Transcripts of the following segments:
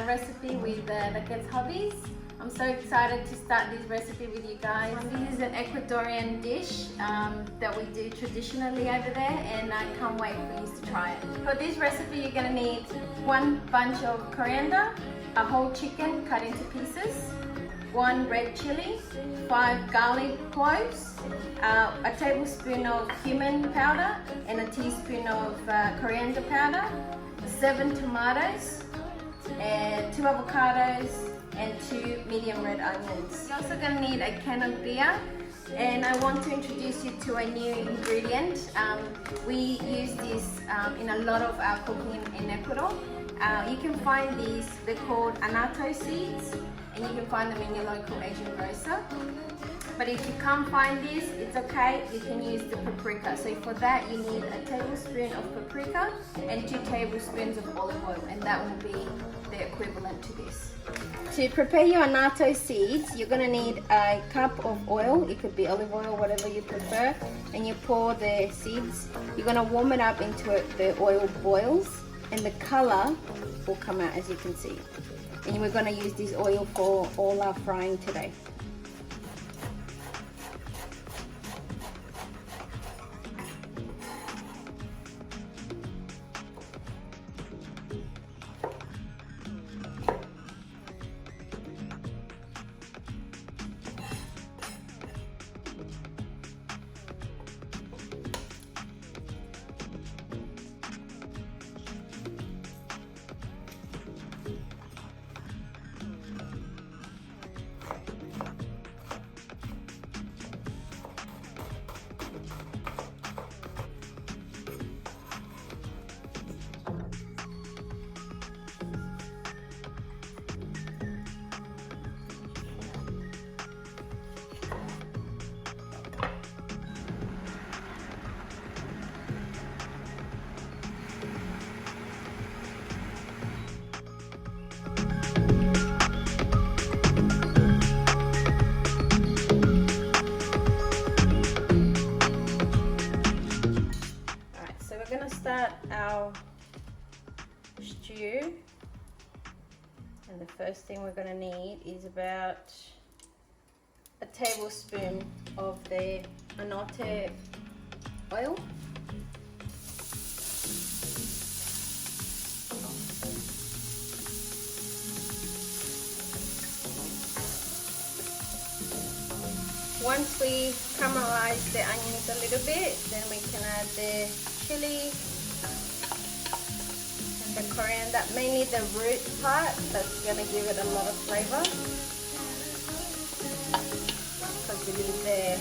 recipe with the kids' hobbies. I'm so excited to start this recipe with you guys. This is an Ecuadorian dish that we do traditionally over there, and I can't wait for you to try it. For this recipe, you're gonna need 1 bunch of coriander, a whole chicken cut into pieces, 1 red chili, 5 garlic cloves, a tablespoon of cumin powder, and a teaspoon of coriander powder, 7 tomatoes, and 2 avocados, and 2 medium red onions. You're also going to need a can of beer, and I want to introduce you to a new ingredient. We use this in a lot of our cooking in Ecuador. You can find these, they're called annatto seeds, and you can find them in your local Asian grocer. But if you can't find these, it's okay, you can use the paprika. So for that you need a tablespoon of paprika and 2 tablespoons of olive oil, and that will be the equivalent to this. To prepare your annatto seeds, you're going to need a cup of oil. It could be olive oil, whatever you prefer, and you pour the seeds. You're going to warm it up until the oil boils, and the color will come out, as you can see. And we're going to use this oil for all our frying today. Start our stew, and the first thing we're going to need is about a tablespoon of the Annatto oil. Once we caramelize the onions a little bit, then we can add the chili and the coriander, mainly the root part. That's going to give it a lot of flavor, because we leave the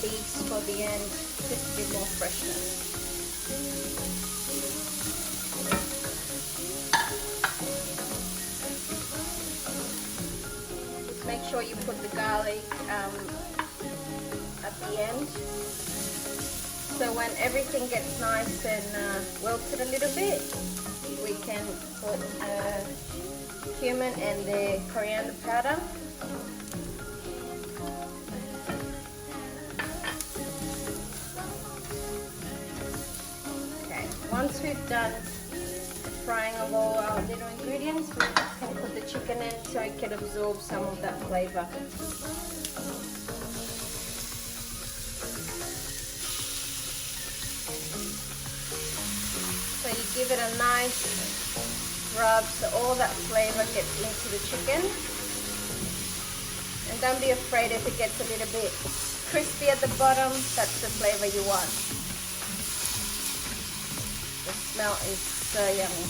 leaves for the end just to give more freshness. Just make sure you put the garlic at the end. So when everything gets nice and wilted a little bit, we can put cumin and the coriander powder. Okay, once we've done the frying of all our little ingredients, we can put the chicken in so it can absorb some of that flavor. So you give it a nice rub so all that flavor gets into the chicken. And don't be afraid if it gets a little bit crispy at the bottom, that's the flavor you want. The smell is so yummy.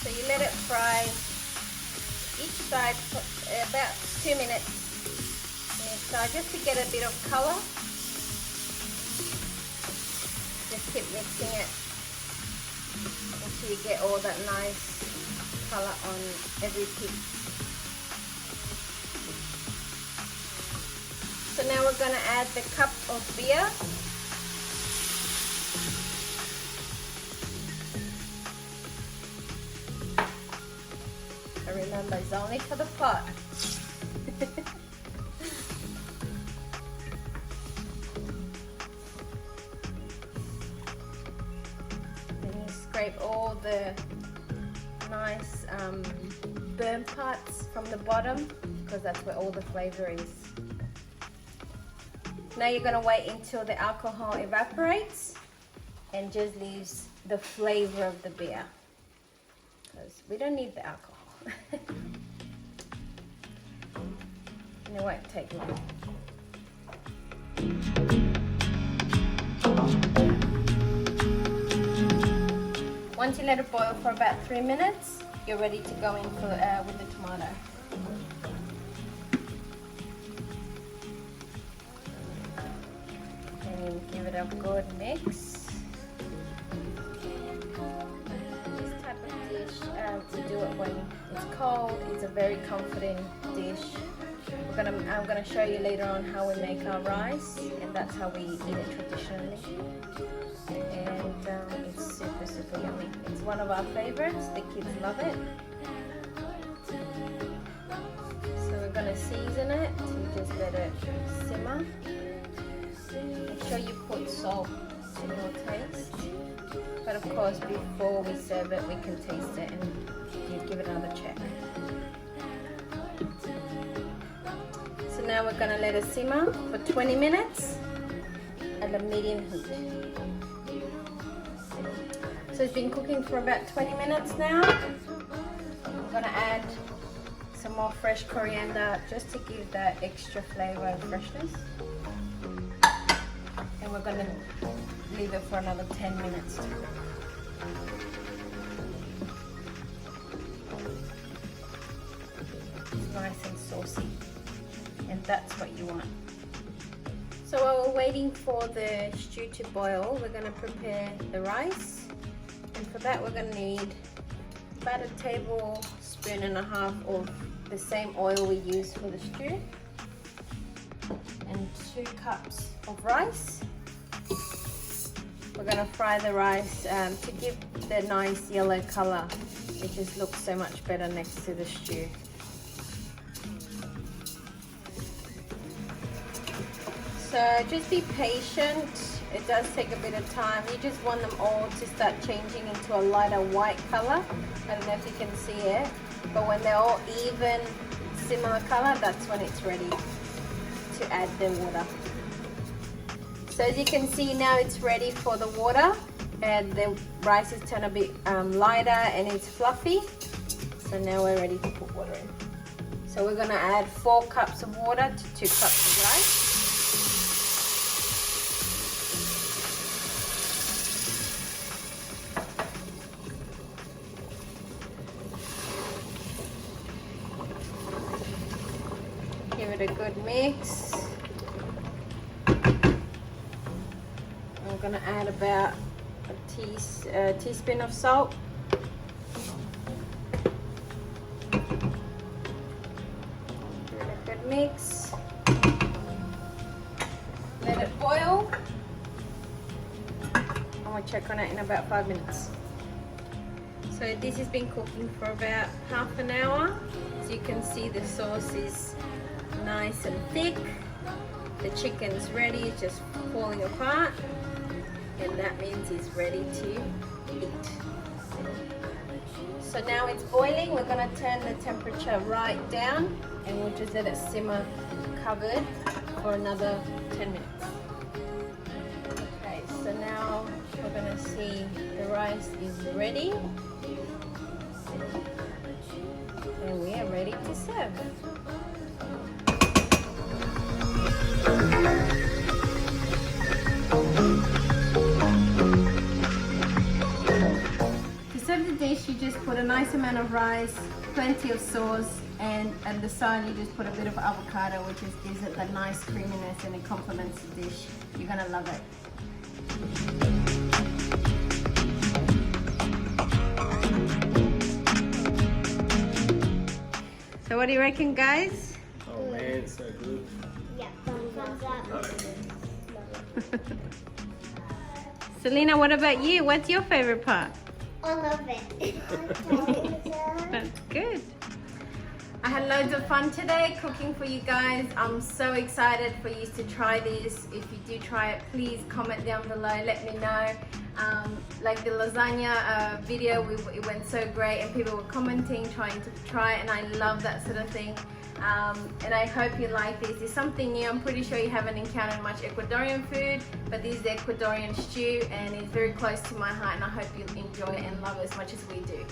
So you let it fry each side for about 2 minutes on each side, just to get a bit of color. Just keep mixing it until you get all that nice color on every piece. So now we're going to add the cup of beer. Remember, it's only for the pot. scrape all the nice burn parts from the bottom, because that's where all the flavor is. Now you're going to wait until the alcohol evaporates and just leaves the flavor of the beer, because we don't need the alcohol. And it won't take long. Once you let it boil for about 3 minutes, you're ready to go in for, with the tomato. And give it a good mix. This type of dish, to do it when it's cold, it's a very comforting dish. I'm gonna show you later on how we make our rice, and that's how we eat it traditionally. And it's super, super yummy. It's one of our favorites. The kids love it. So we're gonna season it to just let it simmer. Make sure you put salt to your taste. But of course, before we serve it, we can taste it and you give it another check. So now we're gonna let it simmer for 20 minutes at a medium heat. So it's been cooking for about 20 minutes now. I'm gonna add some more fresh coriander just to give that extra flavor and freshness. And we're gonna leave it for another 10 minutes to cook. It's nice and saucy, and that's what you want. So while we're waiting for the stew to boil, we're gonna prepare the rice. And for that, we're going to need about 1.5 tablespoons of the same oil we use for the stew, and 2 cups of rice. We're going to fry the rice to give the nice yellow color. It just looks so much better next to the stew. So just be patient. It does take a bit of time. You just want them all to start changing into a lighter white color. I don't know if you can see it, but when they're all even, similar color, that's when it's ready to add the water. So as you can see now, it's ready for the water, and the rice has turned a bit lighter and it's fluffy. So now we're ready to put water in. So we're gonna add 4 cups of water to 2 cups of rice. Give it a good mix. I'm going to add about a teaspoon of salt. Give it a good mix. Let it boil. And we'll check on it in about 5 minutes. So this has been cooking for about half an hour. As you can see, the sauce is nice and thick. The chicken's ready, it's just falling apart, and that means it's ready to eat. So now it's boiling. We're going to turn the temperature right down, and we'll just let it simmer covered for another 10 minutes. Okay, so now we're going to see the rice is ready, and we are ready to serve. To serve the dish, you just put a nice amount of rice, plenty of sauce, and at the side you just put a bit of avocado, which gives it that nice creaminess, and it complements the dish. You're gonna love it. So what do you reckon, guys? Oh man, so good. Yeah, thumbs up. Selena, what about you? What's your favorite part? All of it. That's good. I had loads of fun today cooking for you guys. I'm so excited for you to try this. If you do try it, please comment down below, let me know. Like the lasagna video, it went so great and people were commenting, trying to try it, and I love that sort of thing. And I hope you like this. It's something new. I'm pretty sure you haven't encountered much Ecuadorian food, but this is the Ecuadorian stew and it's very close to my heart, and I hope you enjoy it and love it as much as we do.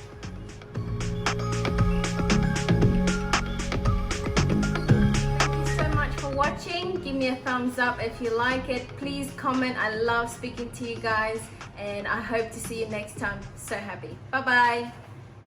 Thank you so much for watching. Give me a thumbs up if you like it. Please comment. I love speaking to you guys and I hope to see you next time. So happy. Bye bye.